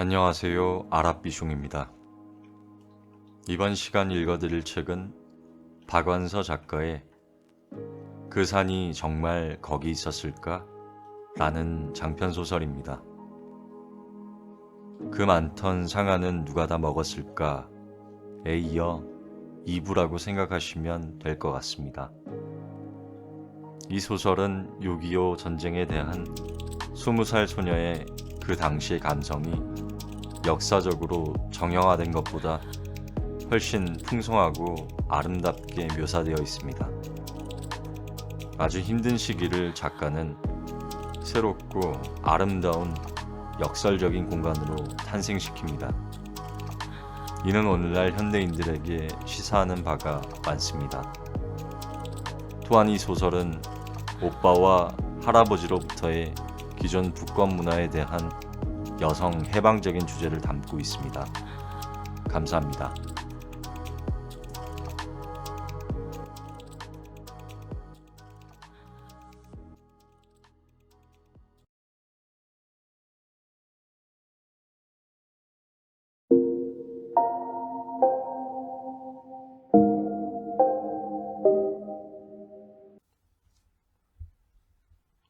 안녕하세요. 아랍비숑입니다. 이번 시간 읽어드릴 책은 박완서 작가의 그 산이 정말 거기 있었을까? 라는 장편소설입니다. 그 많던 상아는 누가 다 먹었을까에 이어 2부라고 생각하시면 될 것 같습니다. 이 소설은 6.25 전쟁에 대한 20살 소녀의 그 당시의 감성이 역사적으로 정형화된 것보다 훨씬 풍성하고 아름답게 묘사되어 있습니다. 아주 힘든 시기를 작가는 새롭고 아름다운 역설적인 공간으로 탄생시킵니다. 이는 오늘날 현대인들에게 시사하는 바가 많습니다. 또한 이 소설은 오빠와 할아버지로부터의 기존 북권 문화에 대한 여성 해방적인 주제를 담고 있습니다. 감사합니다.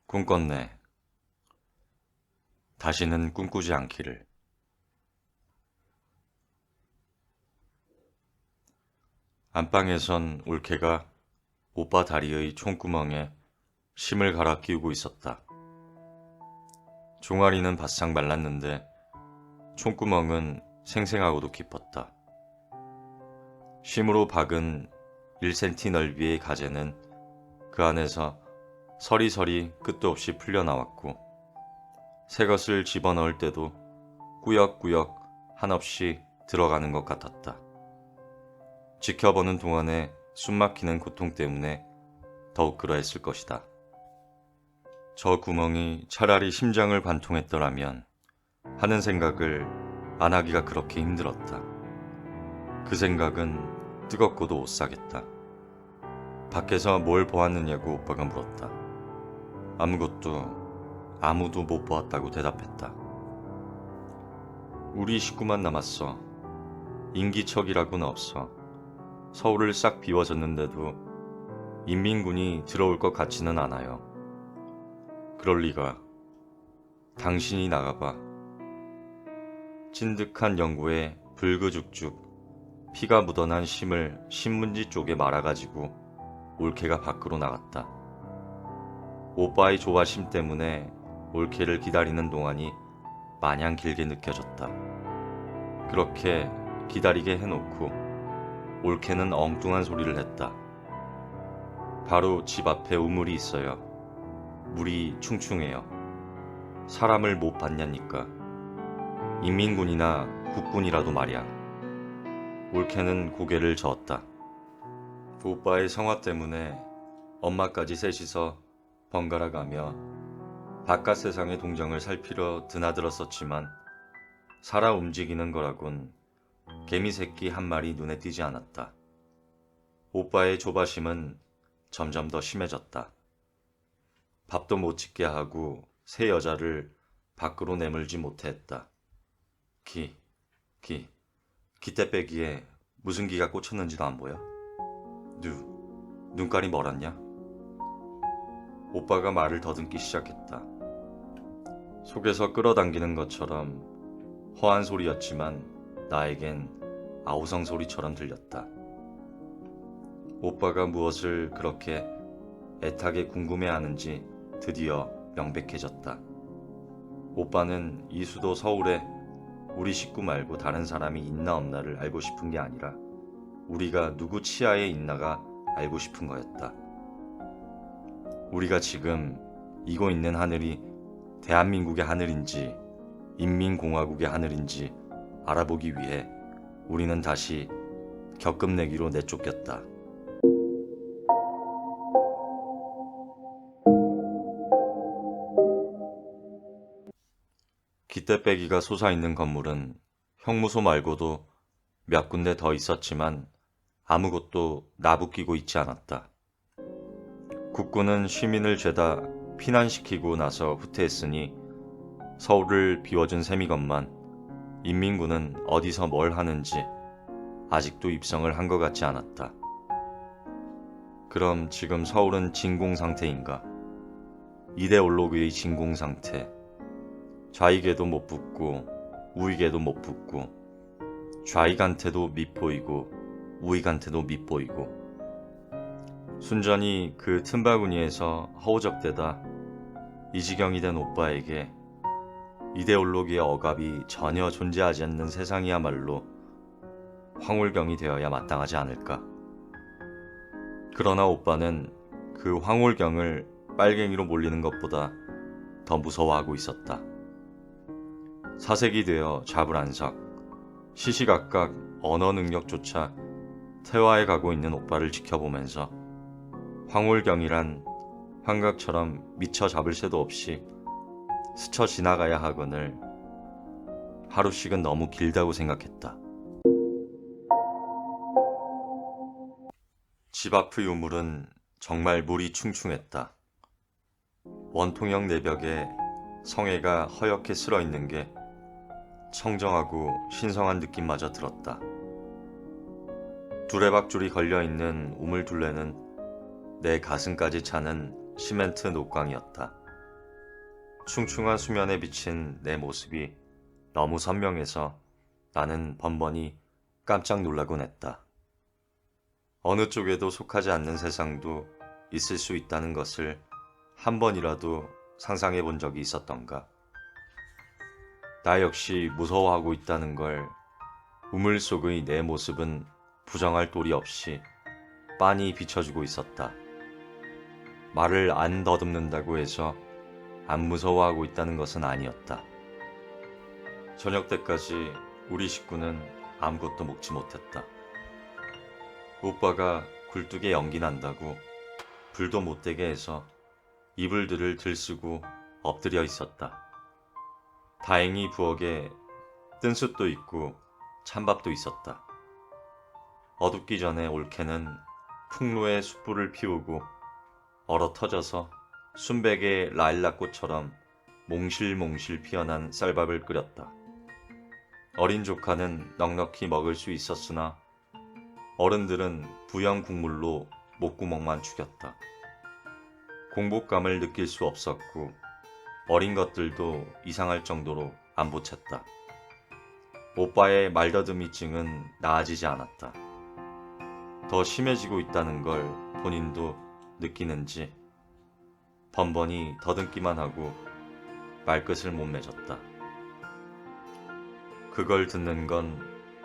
꿈꿨네. 다시는 꿈꾸지 않기를. 안방에선 올케가 오빠 다리의 총구멍에 심을 갈아 끼우고 있었다. 종아리는 바싹 말랐는데 총구멍은 생생하고도 깊었다. 심으로 박은 1cm 넓이의 가재는 그 안에서 서리서리 끝도 없이 풀려나왔고 새것을 집어넣을 때도 꾸역꾸역 한없이 들어가는 것 같았다. 지켜보는 동안에 숨막히는 고통 때문에 더욱 그러했을 것이다. 저 구멍이 차라리 심장을 관통했더라면 하는 생각을 안 하기가 그렇게 힘들었다. 그 생각은 뜨겁고도 오싹했다. 밖에서 뭘 보았느냐고 오빠가 물었다. 아무도 못 보았다고 대답했다. 우리 식구만 남았어. 인기척이라고는 없어. 서울을 싹 비워졌는데도 인민군이 들어올 것 같지는 않아요. 그럴 리가. 당신이 나가봐. 찐득한 연고에 불그죽죽 피가 묻어난 심을 신문지 쪽에 말아가지고 올케가 밖으로 나갔다. 오빠의 조바심 때문에 올케를 기다리는 동안이 마냥 길게 느껴졌다. 그렇게 기다리게 해놓고 올케는 엉뚱한 소리를 했다. 바로 집 앞에 우물이 있어요. 물이 충충해요. 사람을 못 봤냐니까. 인민군이나 국군이라도 말이야. 올케는 고개를 저었다. 오빠의 성화 때문에 엄마까지 셋이서 번갈아 가며 바깥 세상의 동정을 살피러 드나들었었지만 살아 움직이는 거라곤 개미 새끼 한 마리 눈에 띄지 않았다. 오빠의 조바심은 점점 더 심해졌다. 밥도 못 짓게 하고 새 여자를 밖으로 내몰지 못했다. 기떼빼기에 무슨 기가 꽂혔는지도 안 보여? 눈깔이 멀었냐? 오빠가 말을 더듬기 시작했다. 속에서 끌어당기는 것처럼 허한 소리였지만 나에겐 아우성 소리처럼 들렸다. 오빠가 무엇을 그렇게 애타게 궁금해하는지 드디어 명백해졌다. 오빠는 이수도 서울에 우리 식구 말고 다른 사람이 있나 없나를 알고 싶은 게 아니라 우리가 누구 치하에 있나가 알고 싶은 거였다. 우리가 지금 이고 있는 하늘이 대한민국의 하늘인지 인민공화국의 하늘인지 알아보기 위해 우리는 다시 격금내기로 내쫓겼다. 기떼빼기가 솟아있는 건물은 형무소 말고도 몇 군데 더 있었지만 아무것도 나부끼고 있지 않았다. 국군은 시민을 죄다 피난시키고 나서 후퇴했으니 서울을 비워준 셈이건만 인민군은 어디서 뭘 하는지 아직도 입성을 한 것 같지 않았다. 그럼 지금 서울은 진공 상태인가? 이데올로기의 진공 상태. 좌익에도 못 붙고 우익에도 못 붙고 좌익한테도 밉보이고 우익한테도 밉보이고 순전히 그 틈바구니에서 허우적대다 이 지경이 된 오빠에게 이데올로기의 억압이 전혀 존재하지 않는 세상이야말로 황홀경이 되어야 마땅하지 않을까. 그러나 오빠는 그 황홀경을 빨갱이로 몰리는 것보다 더 무서워하고 있었다. 사색이 되어 좌불안석, 시시각각 언어 능력조차 퇴화해 가고 있는 오빠를 지켜보면서 황홀경이란 환각처럼 미처 잡을 새도 없이 스쳐 지나가야 하거늘 하루씩은 너무 길다고 생각했다. 집 앞의 우물은 정말 물이 충충했다. 원통형 내벽에 성애가 허옇게 쓸어 있는 게 청정하고 신성한 느낌마저 들었다. 두레박줄이 걸려있는 우물 둘레는 내 가슴까지 차는 시멘트 녹광이었다. 충충한 수면에 비친 내 모습이 너무 선명해서 나는 번번이 깜짝 놀라곤 했다. 어느 쪽에도 속하지 않는 세상도 있을 수 있다는 것을 한 번이라도 상상해 본 적이 있었던가. 나 역시 무서워하고 있다는 걸 우물 속의 내 모습은 부정할 도리 없이 빤히 비춰주고 있었다. 말을 안 더듬는다고 해서 안 무서워하고 있다는 것은 아니었다. 저녁 때까지 우리 식구는 아무것도 먹지 못했다. 오빠가 굴뚝에 연기 난다고 불도 못 대게 해서 이불들을 들쓰고 엎드려 있었다. 다행히 부엌에 뜬숯도 있고 찬밥도 있었다. 어둡기 전에 올케는 풍로에 숯불을 피우고 얼어 터져서 순백의 라일락꽃처럼 몽실몽실 피어난 쌀밥을 끓였다. 어린 조카는 넉넉히 먹을 수 있었으나 어른들은 부영 국물로 목구멍만 죽였다. 공복감을 느낄 수 없었고 어린 것들도 이상할 정도로 안 보챘다. 오빠의 말더듬이증은 나아지지 않았다. 더 심해지고 있다는 걸 본인도 느끼는지 번번이 더듬기만 하고 말끝을 못 맺었다. 그걸 듣는 건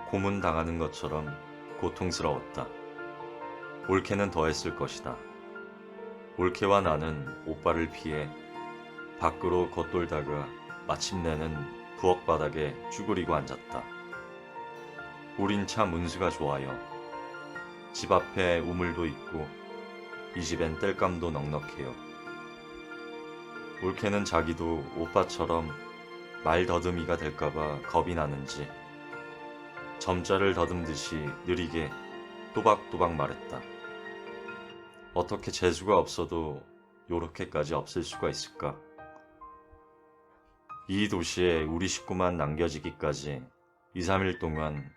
고문당하는 것처럼 고통스러웠다. 올케는 더 했을 것이다. 올케와 나는 오빠를 피해 밖으로 겉돌다가 마침내는 부엌 바닥에 쭈그리고 앉았다. 우린 참 운수가 좋아요. 집 앞에 우물도 있고 이 집엔 땔감도 넉넉해요. 올케는 자기도 오빠처럼 말더듬이가 될까봐 겁이 나는지 점자를 더듬듯이 느리게 또박또박 말했다. 어떻게 재수가 없어도 요렇게까지 없을 수가 있을까? 이 도시에 우리 식구만 남겨지기까지 2, 3일 동안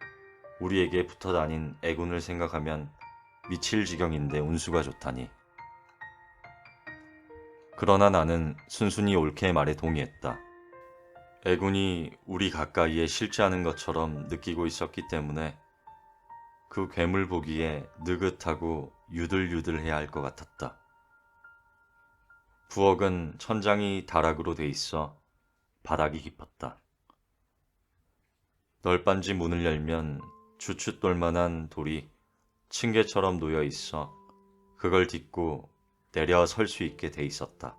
우리에게 붙어 다닌 애군을 생각하면 미칠 지경인데 운수가 좋다니. 그러나 나는 순순히 올케의 말에 동의했다. 애군이 우리 가까이에 실제하는 것처럼 느끼고 있었기 때문에 그 괴물 보기에 느긋하고 유들유들해야 할 것 같았다. 부엌은 천장이 다락으로 돼 있어 바닥이 깊었다. 널빤지 문을 열면 주춧돌만한 돌이 층계처럼 놓여 있어 그걸 딛고 내려 설 수 있게 돼 있었다.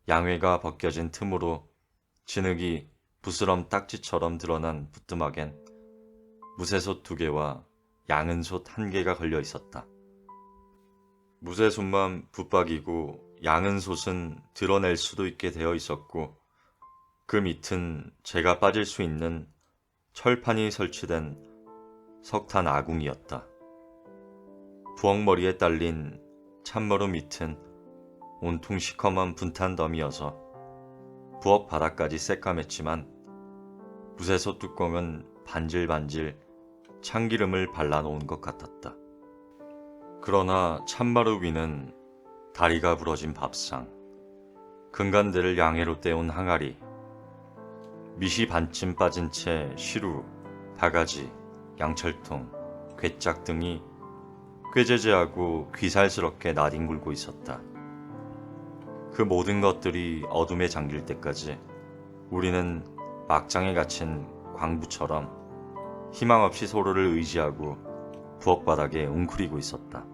양회가 벗겨진 틈으로 진흙이 부스럼 딱지처럼 드러난 부뚜막엔 무쇠솥 2개와 양은솥 1개가 걸려 있었다. 무쇠솥만 붙박이고 양은솥은 드러낼 수도 있게 되어 있었고 그 밑은 제가 빠질 수 있는 철판이 설치된 석탄 아궁이었다. 부엌머리에 딸린 찬머루 밑은 온통 시커먼 분탄 덤이어서 부엌 바닥까지 새까맸지만 붓에서 뚜껑은 반질반질 참기름을 발라놓은 것 같았다. 그러나 찬마루 위는 다리가 부러진 밥상, 금간대를 양해로 떼운 항아리, 밑이 반쯤 빠진 채 시루, 바가지, 양철통, 괴짝 등이 꾀죄죄하고 귀살스럽게 나뒹굴고 있었다. 그 모든 것들이 어둠에 잠길 때까지 우리는 막장에 갇힌 광부처럼 희망 없이 서로를 의지하고 부엌바닥에 웅크리고 있었다.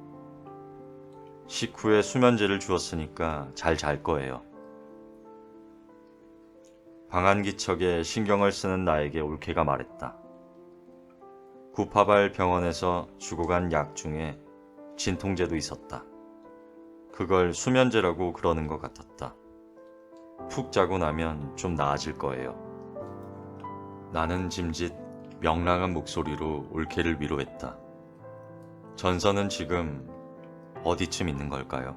식후에 수면제를 주었으니까 잘 잘 거예요. 방한기척에 신경을 쓰는 나에게 올케가 말했다. 구파발 병원에서 주고 간 약 중에 진통제도 있었다. 그걸 수면제라고 그러는 것 같았다. 푹 자고 나면 좀 나아질 거예요. 나는 짐짓 명랑한 목소리로 올케를 위로했다. 전선은 지금 어디쯤 있는 걸까요?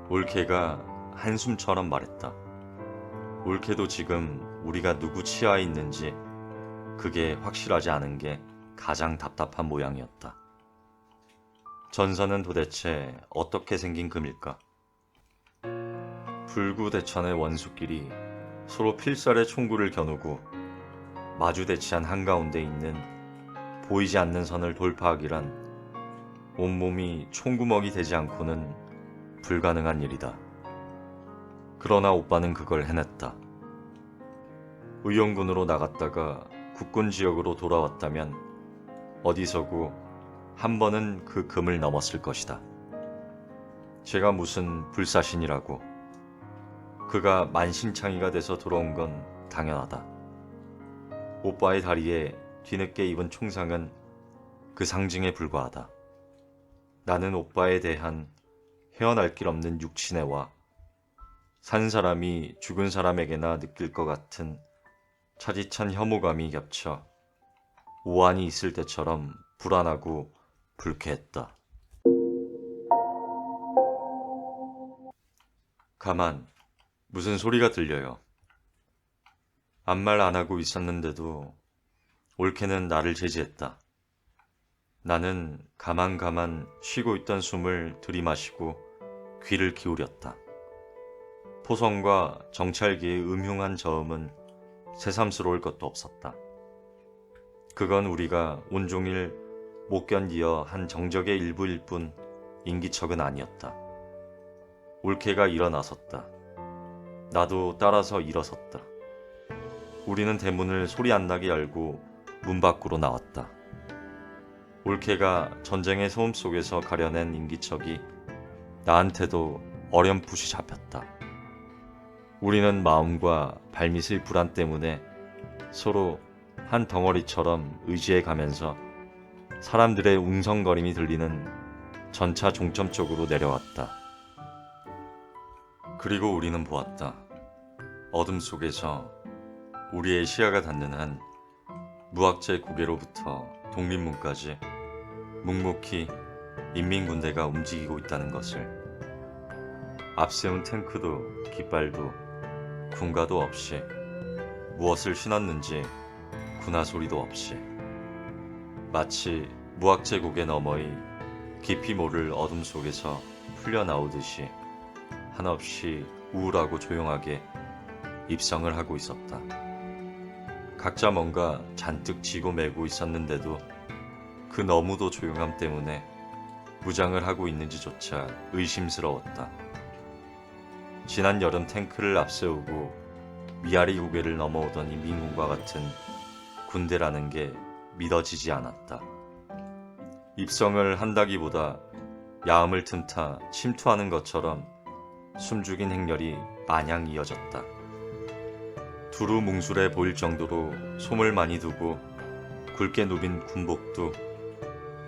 올케가 한숨처럼 말했다. 올케도 지금 우리가 누구 치아에 있는지 그게 확실하지 않은 게 가장 답답한 모양이었다. 전선은 도대체 어떻게 생긴 금일까? 불구대천의 원수끼리 서로 필살의 총구를 겨누고 마주 대치한 한가운데 있는 보이지 않는 선을 돌파하기란 온몸이 총구멍이 되지 않고는 불가능한 일이다. 그러나 오빠는 그걸 해냈다. 의용군으로 나갔다가 국군 지역으로 돌아왔다면 어디서고 한 번은 그 금을 넘었을 것이다. 제가 무슨 불사신이라고. 그가 만신창이가 돼서 돌아온 건 당연하다. 오빠의 다리에 뒤늦게 입은 총상은 그 상징에 불과하다. 나는 오빠에 대한 헤어날 길 없는 육친애와 산 사람이 죽은 사람에게나 느낄 것 같은 차디찬 혐오감이 겹쳐 우환이 있을 때처럼 불안하고 불쾌했다. 가만, 무슨 소리가 들려요. 아무 말 안 하고 있었는데도 올케는 나를 제지했다. 나는 가만 쉬고 있던 숨을 들이마시고 귀를 기울였다. 포성과 정찰기의 음흉한 저음은 새삼스러울 것도 없었다. 그건 우리가 온종일 못 견디어 한 정적의 일부일 뿐 인기척은 아니었다. 올케가 일어나섰다. 나도 따라서 일어섰다. 우리는 대문을 소리 안 나게 열고 문 밖으로 나왔다. 올케가 전쟁의 소음 속에서 가려낸 인기척이 나한테도 어렴풋이 잡혔다. 우리는 마음과 발밑의 불안 때문에 서로 한 덩어리처럼 의지해 가면서 사람들의 웅성거림이 들리는 전차 종점 쪽으로 내려왔다. 그리고 우리는 보았다. 어둠 속에서 우리의 시야가 닿는 한 무학재 고개로부터 독립문까지 묵묵히 인민군대가 움직이고 있다는 것을. 앞세운 탱크도 깃발도 군가도 없이, 무엇을 신었는지 군화 소리도 없이, 마치 무학재 고개 너머의 깊이 모를 어둠 속에서 풀려나오듯이 한없이 우울하고 조용하게 입성을 하고 있었다. 각자 뭔가 잔뜩 쥐고 매고 있었는데도 그 너무도 조용함 때문에 무장을 하고 있는지조차 의심스러웠다. 지난 여름 탱크를 앞세우고 미아리 고개를 넘어오던 인민군과 같은 군대라는 게 믿어지지 않았다. 입성을 한다기보다 야음을 틈타 침투하는 것처럼 숨죽인 행렬이 마냥 이어졌다. 두루 뭉술해 보일 정도로 솜을 많이 두고 굵게 누빈 군복도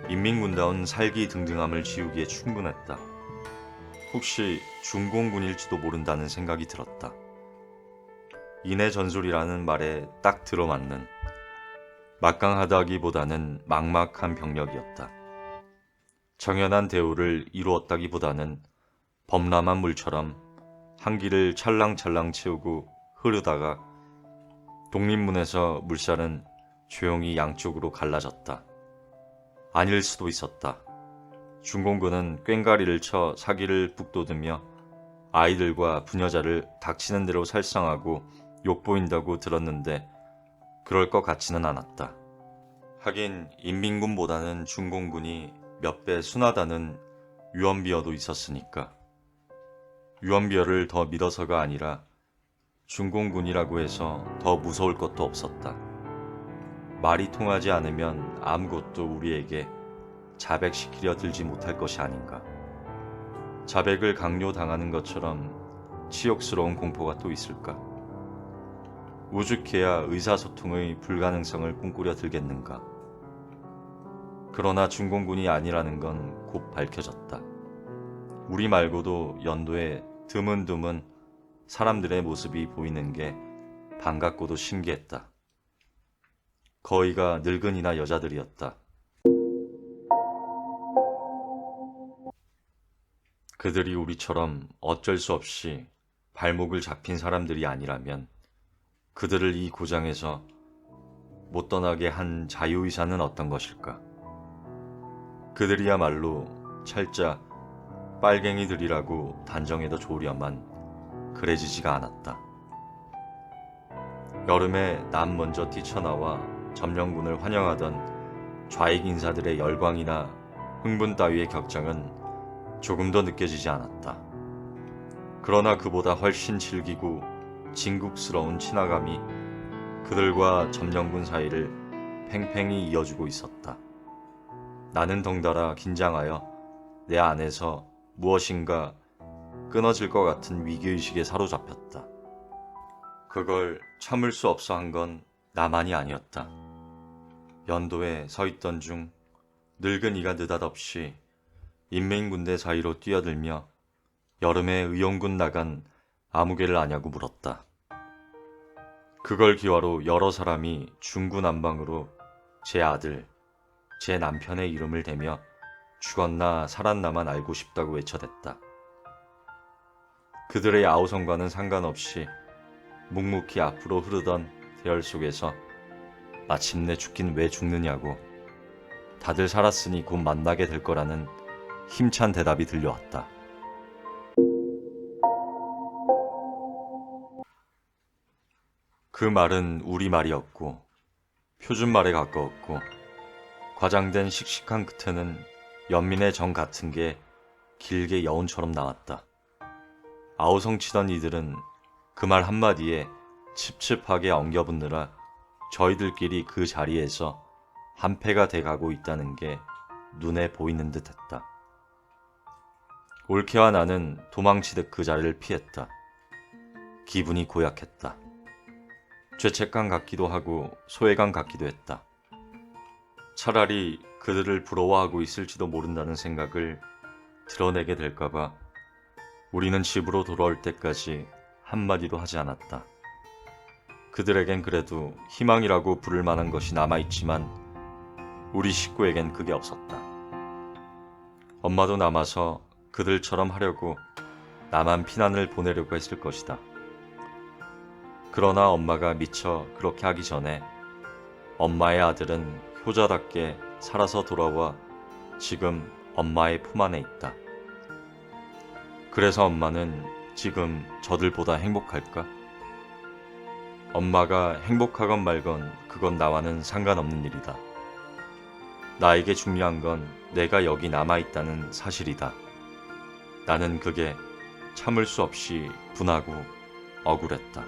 인민군다운 살기등등함을 지우기에 충분했다. 혹시 중공군일지도 모른다는 생각이 들었다. 인해 전술이라는 말에 딱 들어맞는 막강하다기보다는 막막한 병력이었다. 정연한 대우를 이루었다기보다는 범람한 물처럼 한 길을 찰랑찰랑 채우고 흐르다가 독립문에서 물살은 조용히 양쪽으로 갈라졌다. 아닐 수도 있었다. 중공군은 꽹가리를 쳐 사기를 북돋으며 아이들과 부녀자를 닥치는 대로 살상하고 욕보인다고 들었는데 그럴 것 같지는 않았다. 하긴 인민군보다는 중공군이 몇 배 순하다는 유언비어도 있었으니까. 유언비어를 더 믿어서가 아니라 중공군이라고 해서 더 무서울 것도 없었다. 말이 통하지 않으면 아무것도 우리에게 자백시키려 들지 못할 것이 아닌가. 자백을 강요당하는 것처럼 치욕스러운 공포가 또 있을까? 오죽해야 의사소통의 불가능성을 꿈꾸려 들겠는가. 그러나 중공군이 아니라는 건 곧 밝혀졌다. 우리 말고도 연도에 드문드문 사람들의 모습이 보이는 게 반갑고도 신기했다. 거의가 늙은이나 여자들이었다. 그들이 우리처럼 어쩔 수 없이 발목을 잡힌 사람들이 아니라면 그들을 이 고장에서 못 떠나게 한 자유의사는 어떤 것일까? 그들이야말로 철자 빨갱이들이라고 단정해도 좋으려만 그래지지가 않았다. 여름에 남 먼저 뛰쳐나와 점령군을 환영하던 좌익 인사들의 열광이나 흥분 따위의 격정은 조금 더 느껴지지 않았다. 그러나 그보다 훨씬 질기고 진국스러운 친화감이 그들과 점령군 사이를 팽팽히 이어주고 있었다. 나는 덩달아 긴장하여 내 안에서 무엇인가 끊어질 것 같은 위기의식에 사로잡혔다. 그걸 참을 수 없어 한 건 나만이 아니었다. 연도에 서 있던 중 늙은이가 느닷없이 인민군대 사이로 뛰어들며 여름에 의용군 나간 아무개를 아냐고 물었다. 그걸 기화로 여러 사람이 중구난방으로 제 아들, 제 남편의 이름을 대며 죽었나 살았나만 알고 싶다고 외쳐댔다. 그들의 아우성과는 상관없이 묵묵히 앞으로 흐르던 대열 속에서 마침내 죽긴 왜 죽느냐고 다들 살았으니 곧 만나게 될 거라는 힘찬 대답이 들려왔다. 그 말은 우리말이었고 표준말에 가까웠고 과장된 씩씩한 끝에는 연민의 정 같은 게 길게 여운처럼 나왔다. 아우성치던 이들은 그 말 한마디에 칩칩하게 엉겨붙느라 저희들끼리 그 자리에서 한패가 돼가고 있다는 게 눈에 보이는 듯했다. 올케와 나는 도망치듯 그 자리를 피했다. 기분이 고약했다. 죄책감 같기도 하고 소외감 같기도 했다. 차라리 그들을 부러워하고 있을지도 모른다는 생각을 드러내게 될까봐 우리는 집으로 돌아올 때까지 한마디도 하지 않았다. 그들에겐 그래도 희망이라고 부를 만한 것이 남아있지만 우리 식구에겐 그게 없었다. 엄마도 남아서 그들처럼 하려고 나만 피난을 보내려고 했을 것이다. 그러나 엄마가 미처 그렇게 하기 전에 엄마의 아들은 효자답게 살아서 돌아와 지금 엄마의 품 안에 있다. 그래서 엄마는 지금 저들보다 행복할까? 엄마가 행복하건 말건 그건 나와는 상관없는 일이다. 나에게 중요한 건 내가 여기 남아있다는 사실이다. 나는 그게 참을 수 없이 분하고 억울했다.